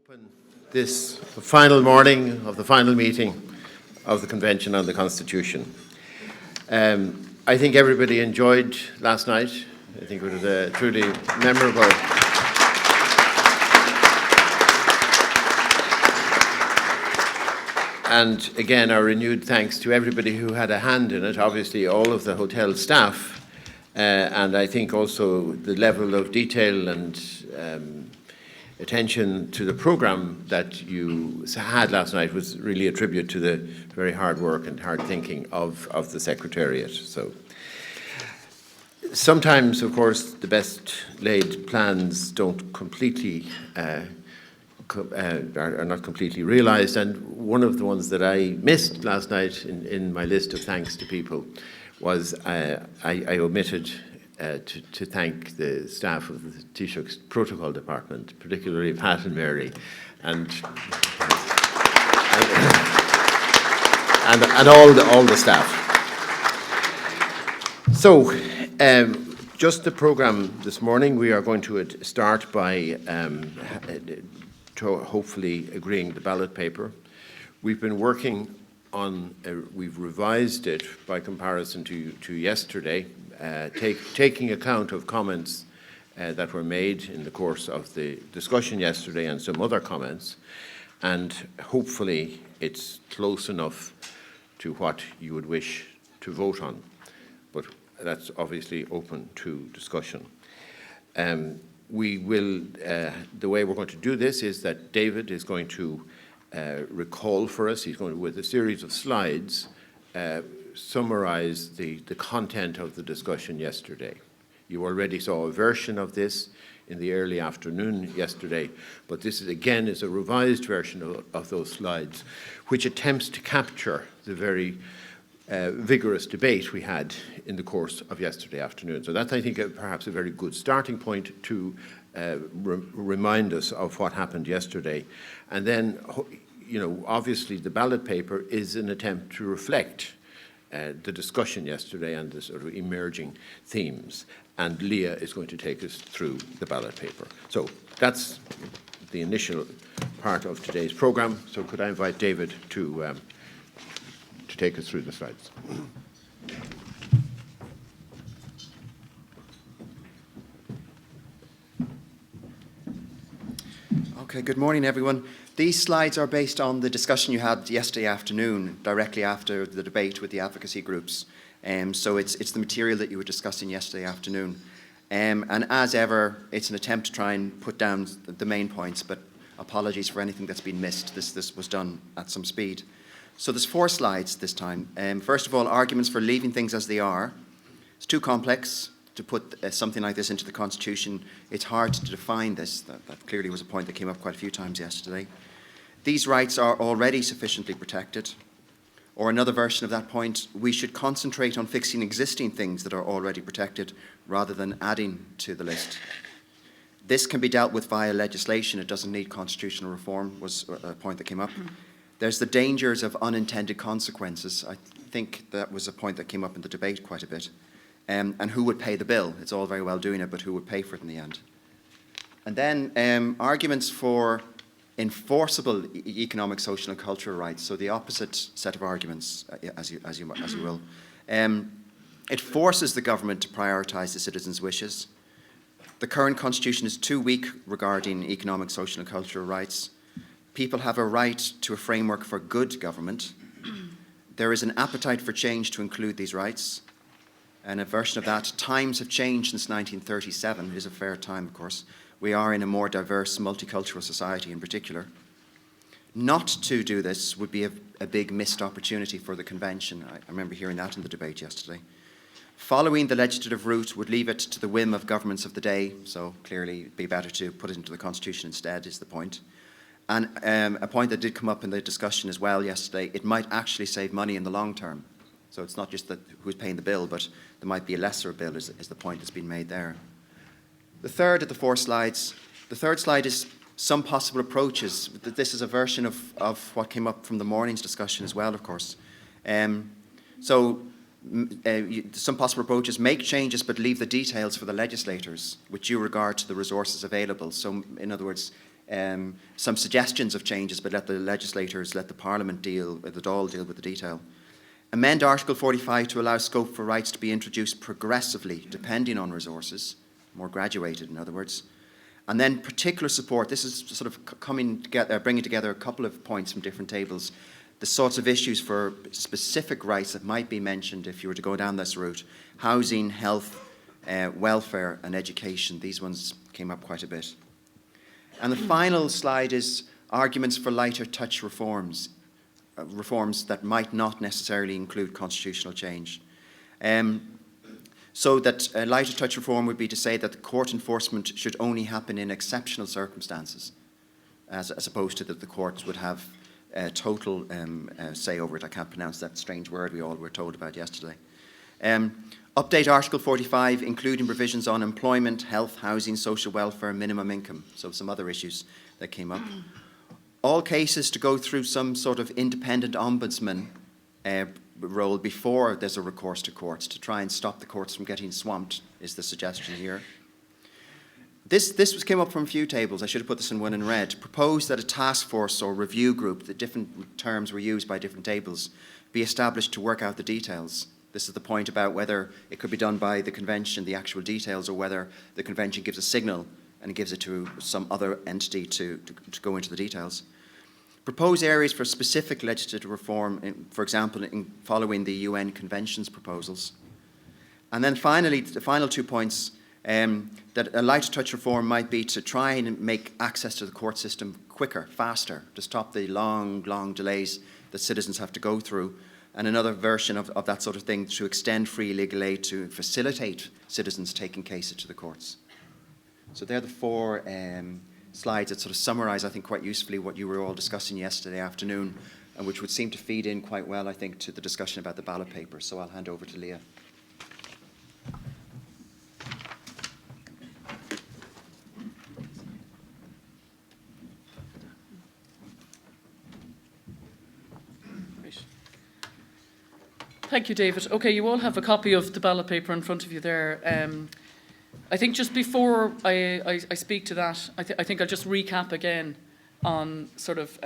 Open this final morning of the final meeting of the Convention on the Constitution. I think everybody enjoyed last night. I think it was a truly memorable and again our renewed thanks to everybody who had a hand in it, obviously all of the hotel staff, and I think also the level of detail and attention to the programme that you had last night was really a tribute to the very hard work and hard thinking of the Secretariat. So sometimes, of course, the best laid plans don't completely are not completely realised, and one of the ones that I missed last night in my list of thanks to people was I omitted to thank the staff of the Taoiseach's Protocol Department, particularly Pat and Mary, and all the staff. So, just the programme this morning, we are going to start by hopefully agreeing the ballot paper. We've been working on, we've revised it by comparison to yesterday, taking account of comments that were made in the course of the discussion yesterday and some other comments, and hopefully it's close enough to what you would wish to vote on, but that's obviously open to discussion. We will, the way we're going to do this is that David is going to recall for us, he's going to, with a series of slides, summarise the content of the discussion yesterday. You already saw a version of this in the early afternoon yesterday, but this is again is a revised version of those slides, which attempts to capture the very vigorous debate we had in the course of yesterday afternoon. So that's, I think, perhaps a very good starting point to remind us of what happened yesterday. And then, you know, obviously the ballot paper is an attempt to reflect the discussion yesterday and the sort of emerging themes. And Leah is going to take us through the ballot paper. So that's the initial part of today's programme. So could I invite David to take us through the slides. Okay, good morning, everyone. These slides are based on the discussion you had yesterday afternoon, directly after the debate with the advocacy groups. So it's the material that you were discussing yesterday afternoon. And as ever, it's an attempt to try and put down the main points, but apologies for anything that's been missed. This was done at some speed. So there's 4 slides this time. First of all, arguments for leaving things as they are. It's too complex to put something like this into the Constitution. It's hard to define this. That clearly was a point that came up quite a few times yesterday. These rights are already sufficiently protected. Or another version of that point, we should concentrate on fixing existing things that are already protected rather than adding to the list. This can be dealt with via legislation. It doesn't need constitutional reform, was a point that came up. There's the dangers of unintended consequences. I think that was a point that came up in the debate quite a bit. And who would pay the bill? It's all very well doing it, but who would pay for it in the end? And then arguments for enforceable economic, social and cultural rights. So the opposite set of arguments, as you will. It forces the government to prioritise the citizens' wishes. The current constitution is too weak regarding economic, social and cultural rights. People have a right to a framework for good government. There is an appetite for change to include these rights. And a version of that, times have changed since 1937. It is a fair time, of course. We are in a more diverse, multicultural society in particular. Not to do this would be a big missed opportunity for the convention. I remember hearing that in the debate yesterday. Following the legislative route would leave it to the whim of governments of the day. So clearly it'd be better to put it into the Constitution instead, is the point. And a point that did come up in the discussion as well yesterday, it might actually save money in the long term. So it's not just that who's paying the bill, but there might be a lesser bill is the point that's been made there. The third of the 4 slides, the third slide is some possible approaches. This is a version of what came up from the morning's discussion as well, of course. Some possible approaches: make changes but leave the details for the legislators, with due regard to the resources available. So in other words, some suggestions of changes, but let the legislators, let the Parliament deal, the Dáil deal with the detail. Amend Article 45 to allow scope for rights to be introduced progressively, depending on resources, more graduated in other words. And then particular support, this is sort of coming together, bringing together a couple of points from different tables, the sorts of issues for specific rights that might be mentioned if you were to go down this route: housing, health, welfare and education. These ones came up quite a bit. And the final slide is arguments for lighter touch reforms, reforms that might not necessarily include constitutional change. So that a lighter touch reform would be to say that the court enforcement should only happen in exceptional circumstances, as opposed to that the courts would have total say over it. I can't pronounce that strange word we all were told about yesterday. Update Article 45, including provisions on employment, health, housing, social welfare, minimum income. So some other issues that came up. All cases to go through some sort of independent ombudsman role before there's a recourse to courts, to try and stop the courts from getting swamped, is the suggestion here. This came up from a few tables. I should have put this in one in red. Proposed that a task force or review group, the different terms were used by different tables, be established to work out the details. This is the point about whether it could be done by the convention, the actual details, or whether the convention gives a signal and gives it to some other entity to go into the details. Propose areas for specific legislative reform, for example, in following the UN Convention's proposals. And then finally, the final 2 points, that a lighter touch reform might be to try and make access to the court system quicker, faster, to stop the long delays that citizens have to go through. And another version of that sort of thing, to extend free legal aid to facilitate citizens taking cases to the courts. So they're the 4 slides that sort of summarise, I think, quite usefully what you were all discussing yesterday afternoon, and which would seem to feed in quite well, I think, to the discussion about the ballot paper. So I'll hand over to Leah. Thank you, David. Okay, you all have a copy of the ballot paper in front of you there. I think just before I speak to that, I think I'll just recap again on sort of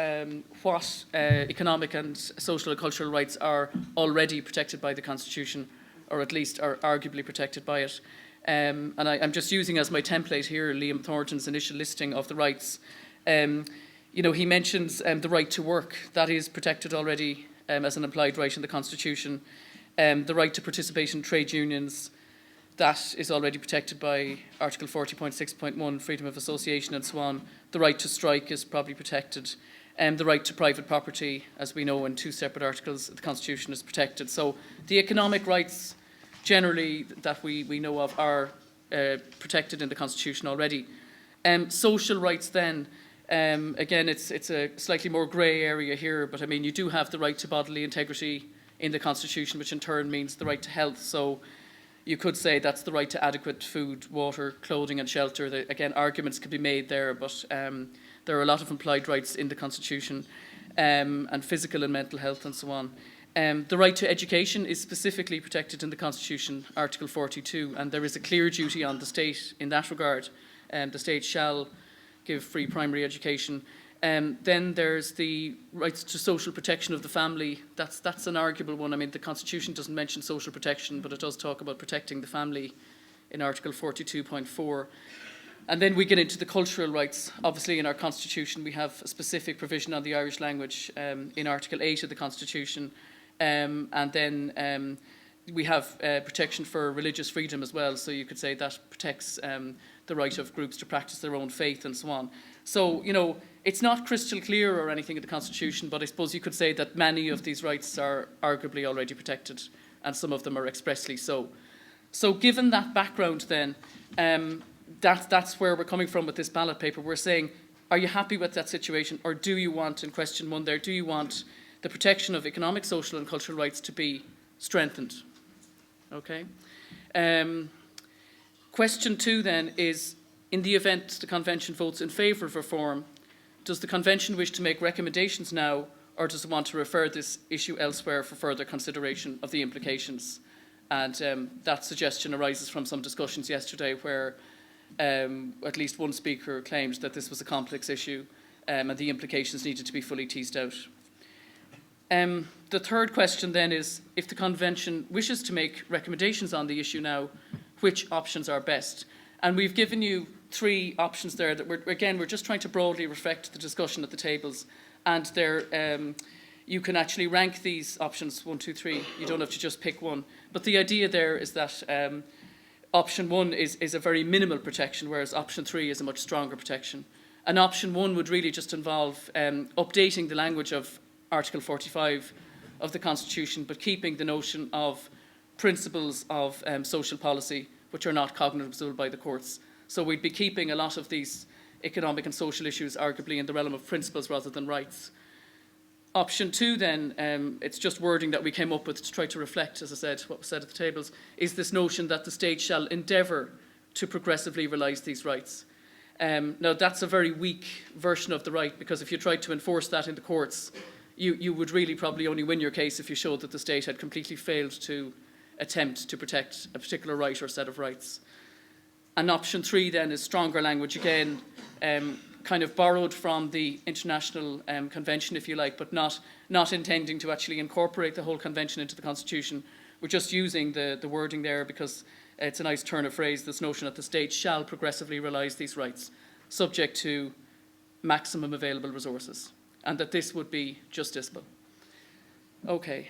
what economic and social and cultural rights are already protected by the Constitution, or at least are arguably protected by it. And I'm just using as my template here Liam Thornton's initial listing of the rights. You know, he mentions the right to work. That is protected already as an implied right in the Constitution. The right to participate in trade unions, that is already protected by Article 40.6.1, freedom of association and so on. The right to strike is probably protected. The right to private property, as we know in 2 separate articles of the Constitution, is protected. So the economic rights generally that we know of are protected in the Constitution already. Social rights then, again, it's a slightly more grey area here, but I mean, you do have the right to bodily integrity in the Constitution, which in turn means the right to health. So you could say that's the right to adequate food, water, clothing and shelter. Again, arguments could be made there, but there are a lot of implied rights in the Constitution, and physical and mental health and so on. The right to education is specifically protected in the Constitution, Article 42, and there is a clear duty on the state in that regard. The state shall give free primary education. Then there's the rights to social protection of the family. That's an arguable one. I mean, the Constitution doesn't mention social protection, but it does talk about protecting the family in Article 42.4. And then we get into the cultural rights. Obviously, in our Constitution, we have a specific provision on the Irish language in Article 8 of the Constitution. And then we have protection for religious freedom as well. So you could say that protects the right of groups to practice their own faith and so on. So, you know, it's not crystal clear or anything in the Constitution, but I suppose you could say that many of these rights are arguably already protected, and some of them are expressly so. So given that background then, that's where we're coming from with this ballot paper. We're saying, are you happy with that situation, or do you want, in question 1 there, do you want the protection of economic, social and cultural rights to be strengthened? Okay. Question 2 then is, in the event the Convention votes in favour of reform, does the Convention wish to make recommendations now, or does it want to refer this issue elsewhere for further consideration of the implications? And that suggestion arises from some discussions yesterday where At least one speaker claimed that this was a complex issue and the implications needed to be fully teased out. The third question then is, if the Convention wishes to make recommendations on the issue now, which options are best? And we've given you 3 options there that we're just trying to broadly reflect the discussion at the tables, and you can actually rank these options 1, 2, 3. You don't have to just pick one. But the idea there is that option 1 is a very minimal protection, whereas option 3 is a much stronger protection. And option 1 would really just involve updating the language of Article 45 of the Constitution, but keeping the notion of principles of social policy, which are not cognizable by the courts. So we'd be keeping a lot of these economic and social issues arguably in the realm of principles rather than rights. Option 2 then, it's just wording that we came up with to try to reflect, as I said, what was said at the tables, is this notion that the state shall endeavour to progressively realise these rights. Now that's a very weak version of the right, because if you tried to enforce that in the courts, you would really probably only win your case if you showed that the state had completely failed to attempt to protect a particular right or set of rights. And option 3 then is stronger language, again, kind of borrowed from the international convention, if you like, but not intending to actually incorporate the whole convention into the Constitution. We're just using the wording there because it's a nice turn of phrase, this notion that the state shall progressively realise these rights, subject to maximum available resources, and that this would be justiciable. Okay.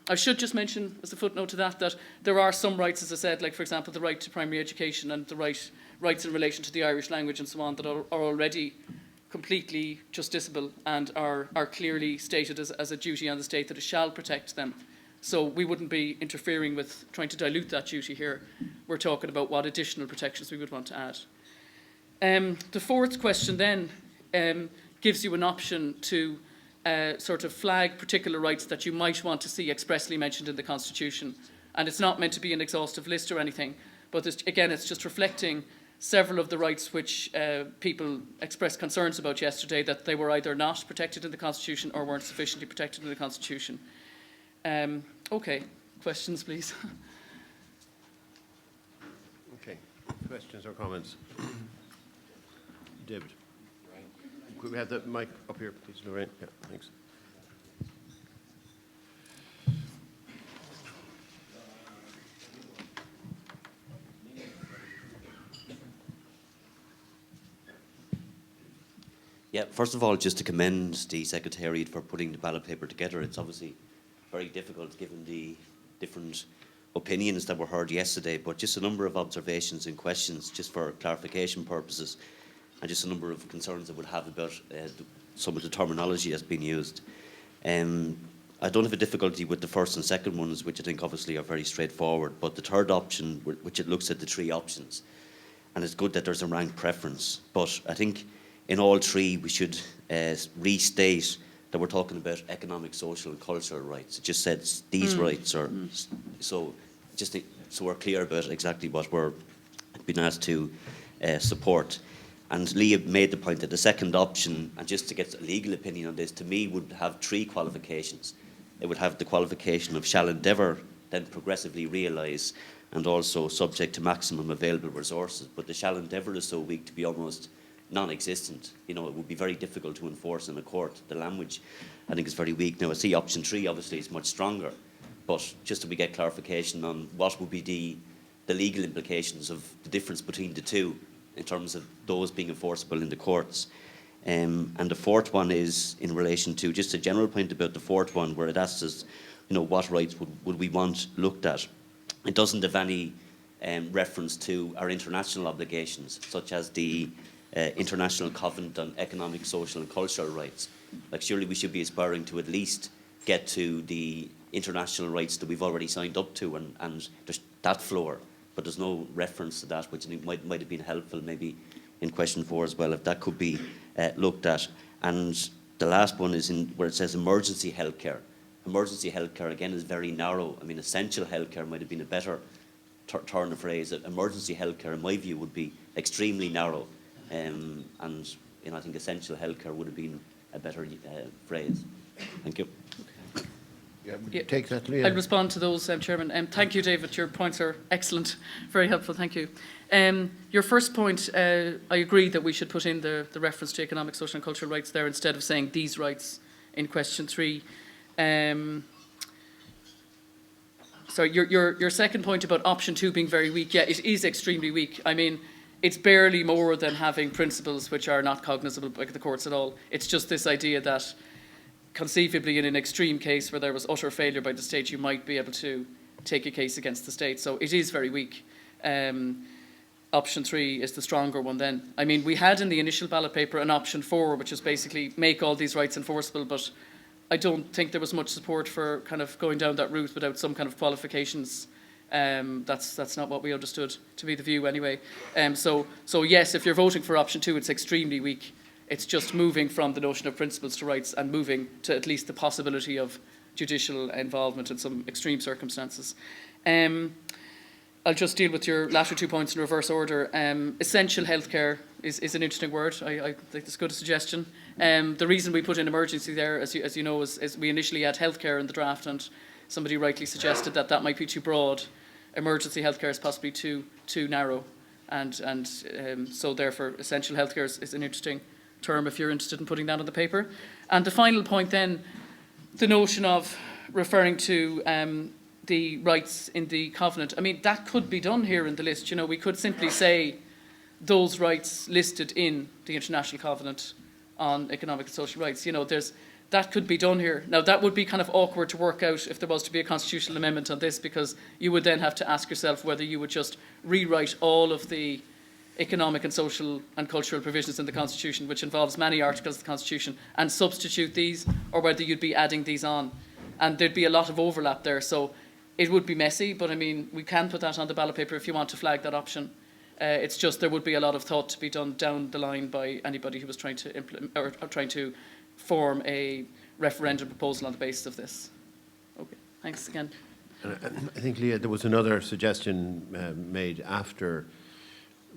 I should just mention, as a footnote to that there are some rights, as I said, like, for example, the right to primary education and the rights in relation to the Irish language and so on, that are already completely justiciable and are clearly stated as a duty on the state that it shall protect them. So we wouldn't be interfering with trying to dilute that duty here. We're talking about what additional protections we would want to add. The fourth question then gives you an option to sort of flag particular rights that you might want to see expressly mentioned in the Constitution. And it's not meant to be an exhaustive list or anything, but again, it's just reflecting several of the rights which people expressed concerns about yesterday, that they were either not protected in the Constitution or weren't sufficiently protected in the Constitution. Okay, questions, please. Okay, questions or comments? David. Could we have the mic up here, please, Lorraine? Yeah, thanks. Yeah, first of all, just to commend the Secretariat for putting the ballot paper together. It's obviously very difficult given the different opinions that were heard yesterday, but just a number of observations and questions just for clarification purposes, and just a number of concerns I would have about some of the terminology that's been used. I don't have a difficulty with the first and second ones, which I think obviously are very straightforward, but the third option, which it looks at the 3 options, and it's good that there's a ranked preference, but I think in all 3 we should restate that we're talking about economic, social and cultural rights. It just says these rights are, so we're clear about exactly what we're being asked to support. And Leah made the point that the second option, and just to get a legal opinion on this, to me would have 3 qualifications. It would have the qualification of shall endeavour, then progressively realise, and also subject to maximum available resources. But the shall endeavour is so weak to be almost non-existent. You know, it would be very difficult to enforce in a court. The language, I think, is very weak. Now, I see option 3 obviously is much stronger, but just so we get clarification on what would be the legal implications of the difference between the 2 in terms of those being enforceable in the courts. And the fourth one is in relation to just a general point about the fourth one, where it asks us, you know, what rights would we want looked at. It doesn't have any reference to our international obligations, such as the International Covenant on Economic, Social and Cultural Rights. Like, surely we should be aspiring to at least get to the international rights that we've already signed up to, and there's that floor, but there's no reference to that, which I think might have been helpful maybe in question 4 as well, if that could be looked at. And the last one is in where it says emergency healthcare. Emergency healthcare, again, is very narrow. I mean, essential healthcare might have been a better turn of phrase. Emergency healthcare, in my view, would be extremely narrow. And you know, I think essential healthcare would have been a better phrase. Thank you. would Yeah. you take that, Leah? I'll respond to those, Chairman. Thank you, David. Your points are excellent, very helpful. Thank you. Your first point, I agree that we should put in the reference to economic, social and cultural rights there instead of saying these rights in question 3. Sorry, your second point about option 2 being very weak, yeah, it is extremely weak. I mean, it's barely more than having principles which are not cognizable by the courts at all. It's just this idea that conceivably in an extreme case where there was utter failure by the state, you might be able to take a case against the state. So it is very weak. Option 3 is the stronger one then. I mean, we had in the initial ballot paper an option 4, which is basically make all these rights enforceable, but I don't think there was much support for kind of going down that route without some kind of qualifications. That's not what we understood to be the view anyway. So yes, if you're voting for option 2, it's extremely weak. It's just moving from the notion of principles to rights and moving to at least the possibility of judicial involvement in some extreme circumstances. I'll just deal with your latter 2 points in reverse order. Essential healthcare is an interesting word. I think it's a good suggestion. The reason we put in emergency there, as you know, is we initially had healthcare in the draft, and somebody rightly suggested that that might be too broad. Emergency healthcare is possibly too narrow, and so therefore essential healthcare is an interesting term if you're interested in putting that on the paper. And the final point then, the notion of referring to the rights in the covenant. I mean, that could be done here in the list. You know, we could simply say those rights listed in the International Covenant on Economic and Social Rights. You know, that could be done here. Now, that would be kind of awkward to work out if there was to be a constitutional amendment on this, because you would then have to ask yourself whether you would just rewrite all of the economic and social and cultural provisions in the Constitution, which involves many articles of the Constitution, and substitute these, or whether you'd be adding these on. And there'd be a lot of overlap there. So it would be messy, but I mean, we can put that on the ballot paper if you want to flag that option. It's just there would be a lot of thought to be done down the line by anybody who was trying to implement or trying to form a referendum proposal on the basis of this. Okay, thanks again. I think, Leah, there was another suggestion made after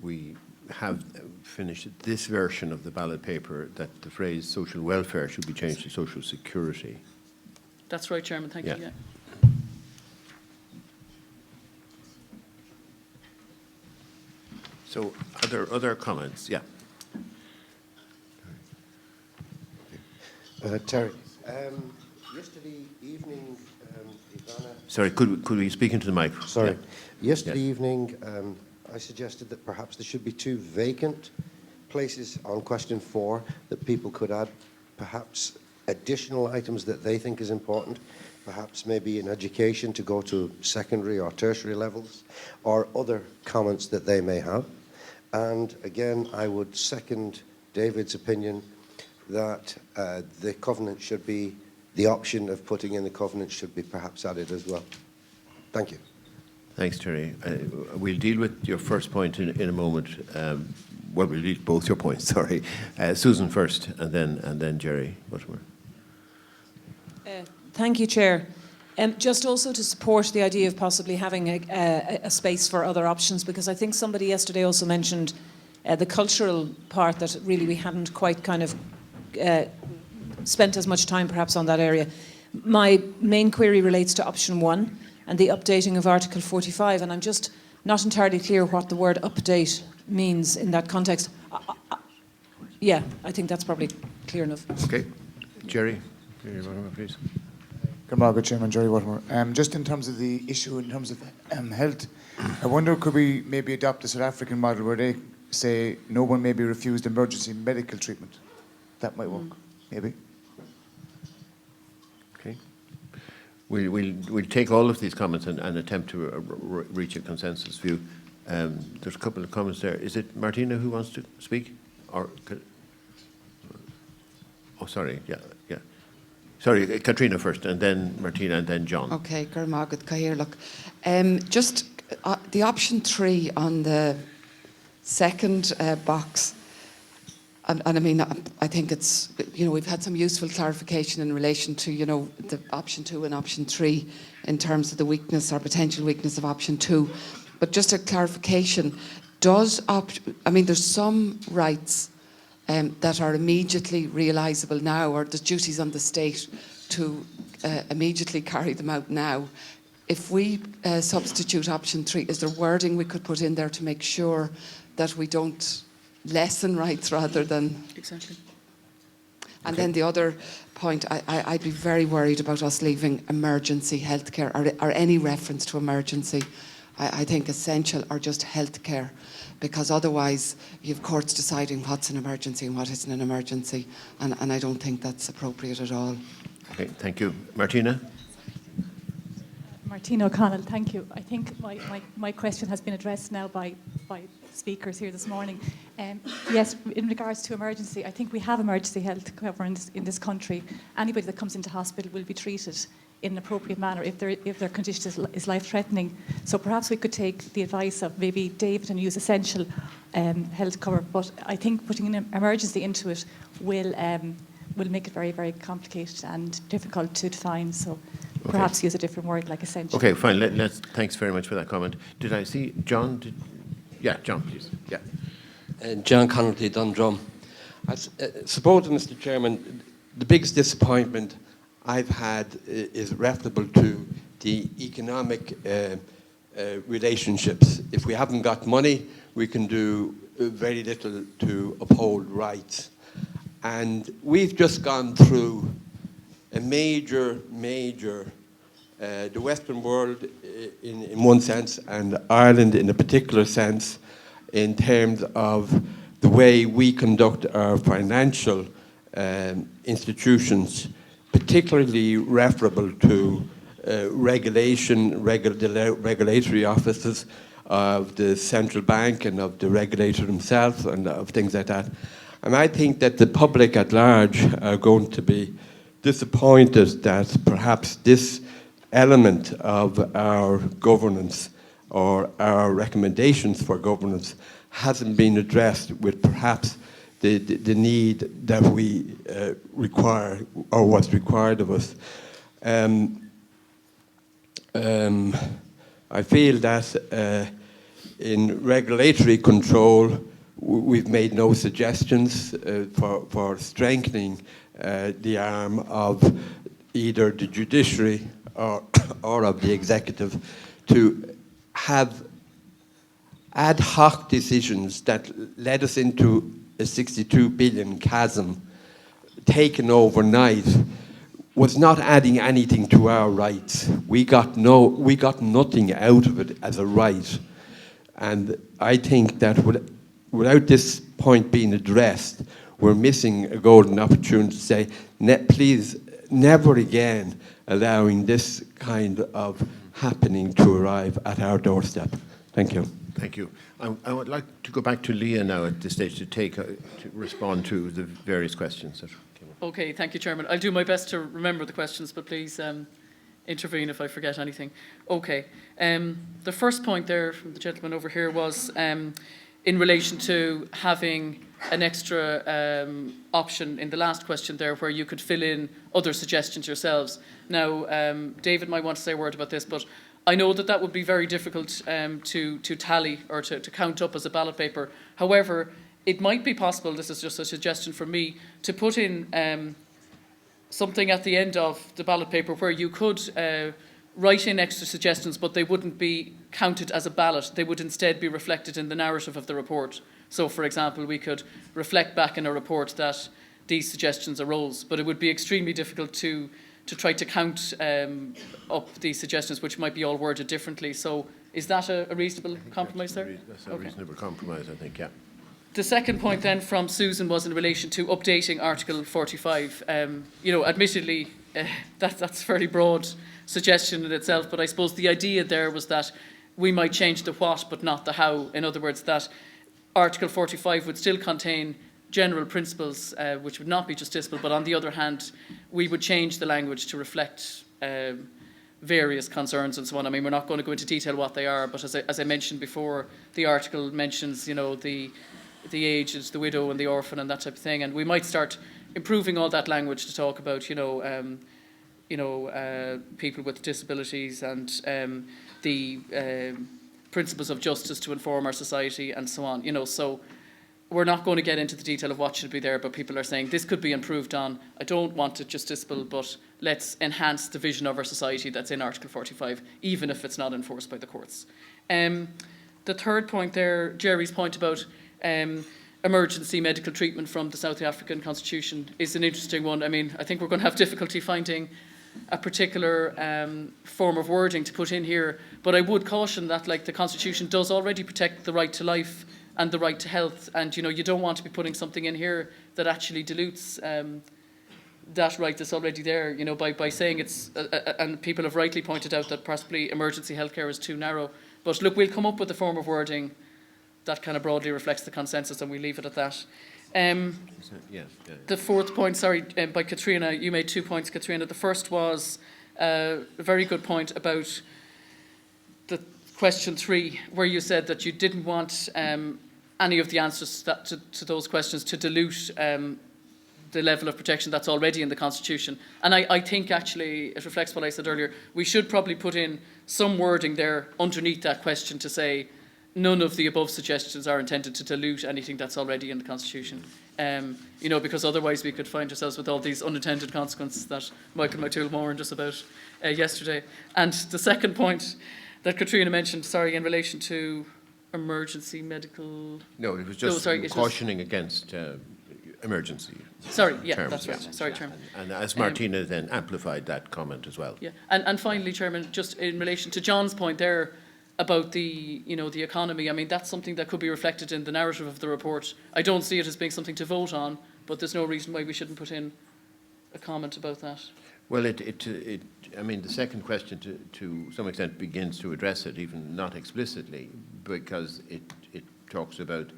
we have finished this version of the ballot paper, that the phrase social welfare should be changed to social security. That's right, Chairman. Thank you. Yeah. So are there other comments? Yeah. Terry, yesterday evening, Ivana... Sorry, could we speak into the mic? Sorry. Yeah. Yesterday evening, I suggested that perhaps there should be 2 vacant places on question 4 that people could add, perhaps additional items that they think is important, perhaps maybe in education to go to secondary or tertiary levels, or other comments that they may have. And again, I would second David's opinion that the covenant should be, the option of putting in the covenant should be perhaps added as well. Thank you. Thanks, Terry. We'll deal with your first point in a moment. Well, we'll deal with both your points, sorry. Susan first, and then Jerry Buttermore. Thank you, Chair. Just also to support the idea of possibly having a space for other options, because I think somebody yesterday also mentioned the cultural part, that really we hadn't quite kind of spent as much time perhaps on that area. My main query relates to option 1 and the updating of Article 45, and I'm just not entirely clear what the word update means in that context. Yeah, I think that's probably clear enough. Okay. Jerry Buttermore, please. Good morning, Chairman. Jerry Whitmore. Just in terms of the issue, in terms of health, I wonder, could we maybe adopt the South African model where they say no one may be refused emergency medical treatment? That might work, maybe. Okay. We'll take all of these comments and attempt to reach a consensus view. There's a couple of comments there. Is it Martina who wants to speak? Or oh, sorry. Yeah. Sorry, Katrina first, and then Martina, and then John. Okay, Gurmagad Kahirlook. Just the option 3 on the second box, and I mean, I think it's, you know, we've had some useful clarification in relation to, you know, the option 2 and option 3 in terms of the weakness or potential weakness of option 2. But just a clarification, I mean, there's some rights that are immediately realisable now, or the duties on the state to immediately carry them out now. If we substitute option 3, is there wording we could put in there to make sure that we don't lessen rights rather than... Exactly. And then the other point, I'd be very worried about us leaving emergency healthcare or any reference to emergency. I think essential or just healthcare, because otherwise you have courts deciding what's an emergency and what isn't an emergency, and I don't think that's appropriate at all. Okay, thank you. Martina? Martina O'Connell, thank you. I think my question has been addressed now by speakers here this morning. Yes, in regards to emergency, I think we have emergency health cover in this country. Anybody that comes into hospital will be treated in an appropriate manner if their condition is life-threatening. So perhaps we could take the advice of maybe David and use essential health cover, but I think putting an emergency into it will make it very, very complicated and difficult to define. So perhaps use a different word like essential. Okay, fine. Thanks very much for that comment. Did I see John? Yeah, John, please. Yeah. John Connolly, Dundrum. I suppose, Mr. Chairman, the biggest disappointment I've had is referable to the economic relationships. If we haven't got money, we can do very little to uphold rights. And we've just gone through a major, the Western world in one sense, and Ireland in a particular sense, in terms of the way we conduct our financial institutions, particularly referable to regulatory offices of the central bank and of the regulator himself and of things like that. And I think that the public at large are going to be disappointed that perhaps this element of our governance or our recommendations for governance hasn't been addressed with perhaps the need that we require or what's required of us. I feel that in regulatory control, we've made no suggestions for strengthening the arm of either the judiciary or of the executive to have ad hoc decisions that led us into a 62 billion chasm taken overnight was not adding anything to our rights. We got nothing out of it as a right. And I think that without this point being addressed, we're missing a golden opportunity to say, please, never again allowing this kind of happening to arrive at our doorstep. Thank you. Thank you. I would like to go back to Leah now at this stage to respond to the various questions that came up. Okay, thank you, Chairman. I'll do my best to remember the questions, but please intervene if I forget anything. Okay. The first point there from the gentleman over here was in relation to having an extra option in the last question there where you could fill in other suggestions yourselves. Now, David might want to say a word about this, but I know that that would be very difficult to tally or to count up as a ballot paper. However, it might be possible, this is just a suggestion from me, to put in something at the end of the ballot paper where you could write in extra suggestions, but they wouldn't be counted as a ballot. They would instead be reflected in the narrative of the report. So, for example, we could reflect back in a report that these suggestions arose, but it would be extremely difficult to try to count up these suggestions, which might be all worded differently. So is that a reasonable compromise there? That's a reasonable compromise, I think, yeah. The second point then from Susan was in relation to updating Article 45. You know, admittedly, that's a fairly broad suggestion in itself, but I suppose the idea there was that we might change the what but not the how. In other words, that Article 45 would still contain general principles which would not be justiciable, but on the other hand, we would change the language to reflect various concerns and so on. I mean, we're not going to go into detail what they are, but as I mentioned before, the article mentions, you know, the aged, the widow and the orphan and that type of thing, and we might start improving all that language to talk about, people with disabilities and the principles of justice to inform our society and so on. You know, so we're not going to get into the detail of what should be there, but people are saying this could be improved on. I don't want it justiciable, but let's enhance the vision of our society that's in Article 45, even if it's not enforced by the courts. The third point there, Jerry's point about emergency medical treatment from the South African Constitution is an interesting one. I mean, I think we're going to have difficulty finding a particular form of wording to put in here, but I would caution that, like, the Constitution does already protect the right to life and the right to health, and you don't want to be putting something in here that actually dilutes that right that's already there. By saying it's and people have rightly pointed out that possibly emergency healthcare is too narrow. But look, we'll come up with a form of wording that kind of broadly reflects the consensus, and we leave it at that. The fourth point, sorry, by Katrina, you made 2 points, Katrina. The first was a very good point about the question 3, where you said that you didn't want any of the answers to those questions to dilute the level of protection that's already in the Constitution. And I think actually it reflects what I said earlier. We should probably put in some wording there underneath that question to say none of the above suggestions are intended to dilute anything that's already in the Constitution. Because otherwise we could find ourselves with all these unintended consequences that Michael McTool warned us about yesterday. And the second point that Katrina mentioned, sorry, in relation to emergency medical... No, it was just cautioning against emergency. Sorry, yeah, terms, that's right. Sorry, Chairman. And as Martina then amplified that comment as well. Yeah, and finally, Chairman, just in relation to John's point there about the economy, I mean, that's something that could be reflected in the narrative of the report. I don't see it as being something to vote on, but there's no reason why we shouldn't put in a comment about that. Well, I mean, the second question to some extent begins to address it, even not explicitly, because it talks about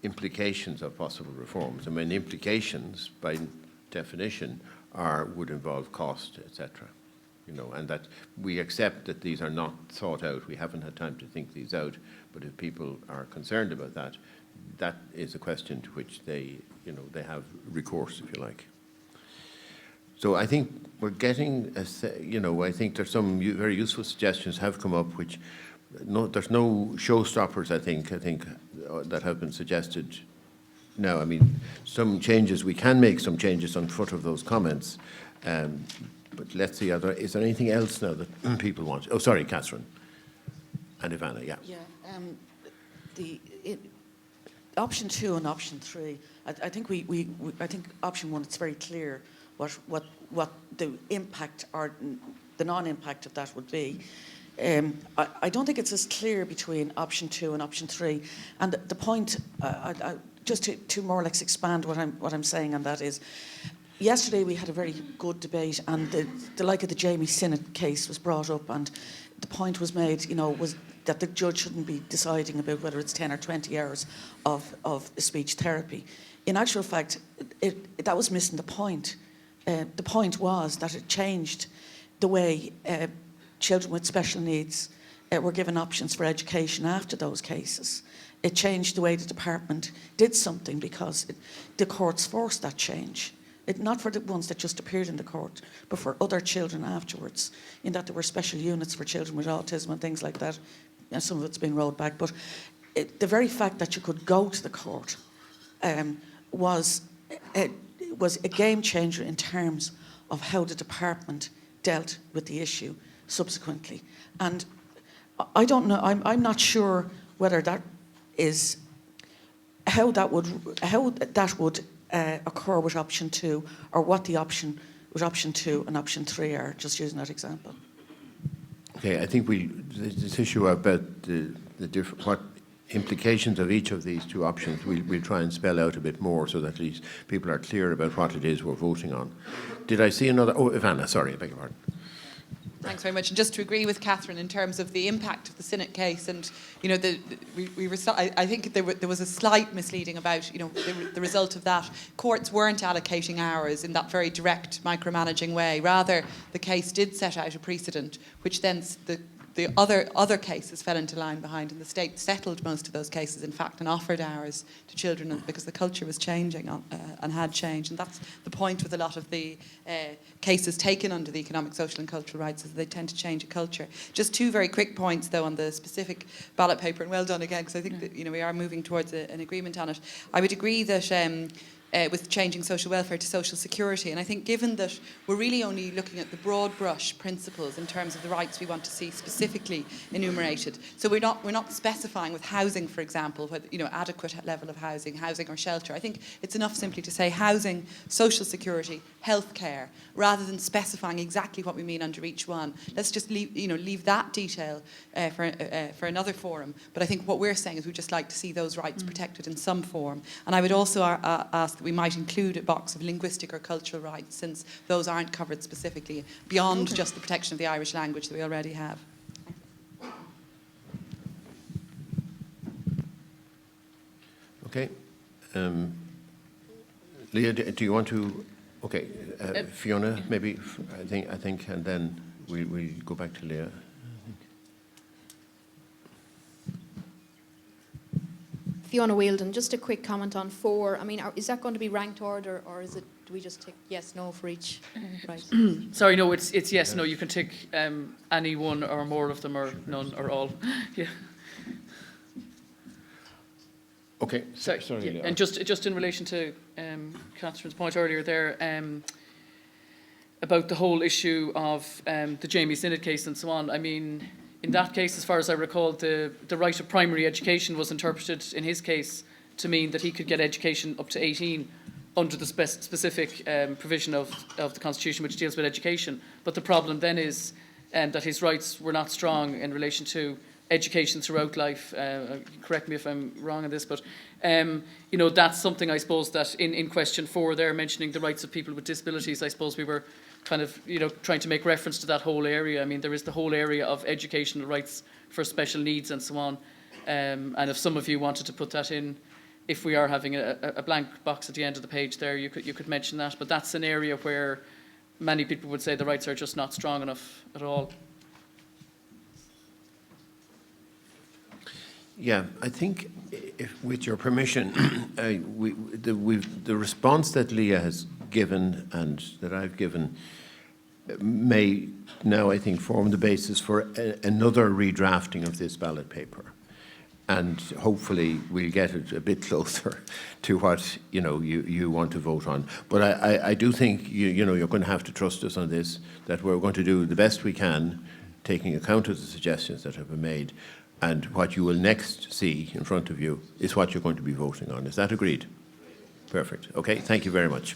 implications of possible reforms. I mean, implications, by definition, would involve cost, etc. And that we accept that these are not thought out. We haven't had time to think these out. But if people are concerned about that, that is a question to which they have recourse, if you like. So I think we're getting, I think there's some very useful suggestions have come up, which there's no showstoppers, I think, that have been suggested now. I mean, some changes, we can make some changes on foot of those comments, but let's see, is there anything else now that people want? Oh, sorry, Catherine and Ivana, yeah. Yeah, option 2 and option 3, I think I think option 1, it's very clear what the impact or the non-impact of that would be. I don't think it's as clear between option 2 and option 3. And the point, just to more or less expand what I'm saying on that is, yesterday we had a very good debate, and the like of the Jamie Sinnott case was brought up, and the point was made, was that the judge shouldn't be deciding about whether it's 10 or 20 hours of speech therapy. In actual fact, that was missing the point. The point was that it changed the way children with special needs were given options for education after those cases. It changed the way the department did something because the courts forced that change. Not for the ones that just appeared in the court, but for other children afterwards, in that there were special units for children with autism and things like that. And some of it's been rolled back. But the very fact that you could go to the court was a game changer in terms of how the department dealt with the issue subsequently. And I don't know, I'm not sure whether that is how that would occur with option 2, or what the option with option 2 and option 3 are, just using that example. Okay, I think this issue about the different, what implications of each of these two options, we'll try and spell out a bit more so that at least people are clear about what it is we're voting on. Did I see another? Oh, Ivana, sorry, I beg your pardon. Thanks very much. And just to agree with Catherine in terms of the impact of the Sinnott case, and I think there was a slight misleading about the result of that. Courts weren't allocating hours in that very direct, micromanaging way. Rather, the case did set out a precedent, which then the the other cases fell into line behind, and the state settled most of those cases, in fact, and offered hours to children because the culture was changing and had changed. And that's the point with a lot of the cases taken under the economic, social and cultural rights, is they tend to change a culture. Just two very quick points, though, on the specific ballot paper, and well done again, because I think that, we are moving towards an agreement on it. I would agree that with changing social welfare to social security. And I think given that we're really only looking at the broad brush principles in terms of the rights we want to see specifically enumerated. So we're not specifying with housing, for example, whether, adequate level of housing or shelter. I think it's enough simply to say housing, social security, healthcare, rather than specifying exactly what we mean under each one. Let's just leave that detail for another forum. But I think what we're saying is we'd just like to see those rights protected in some form. And I would also ask that we might include a box of linguistic or cultural rights, since those aren't covered specifically beyond just the protection of the Irish language that we already have. Okay. Leah, do you want to? Okay, Fiona, maybe. I think, and then we'll go back to Leah. Fiona Wheeldon, just a quick comment on 4. I mean, is that going to be ranked order, or is it? Do we just tick yes, no for each? Right. Sorry, no, it's yes, no. You can tick any one or more of them, or none, or all. Yeah. Okay. Sorry. Yeah. And just in relation to Catherine's point earlier there about the whole issue of the Jamie Synod case and so on. I mean, in that case, as far as I recall, the right of primary education was interpreted in his case to mean that he could get education up to 18 under the specific provision of the Constitution which deals with education. But the problem then is that his rights were not strong in relation to education throughout life. Correct me if I'm wrong on this, but that's something, I suppose, that in question 4 there, mentioning the rights of people with disabilities, I suppose we were kind of trying to make reference to that whole area. I mean, there is the whole area of educational rights for special needs and so on. And if some of you wanted to put that in, if we are having a blank box at the end of the page there, you could mention that. But that's an area where many people would say the rights are just not strong enough at all. Yeah, I think, with your permission, the response that Leah has given and that I've given may now, I think, form the basis for another redrafting of this ballot paper. And hopefully we'll get it a bit closer to what you want to vote on. But I do think you're going to have to trust us on this, that we're going to do the best we can, taking account of the suggestions that have been made. And what you will next see in front of you is what you're going to be voting on. Is that agreed? Perfect. Okay, thank you very much.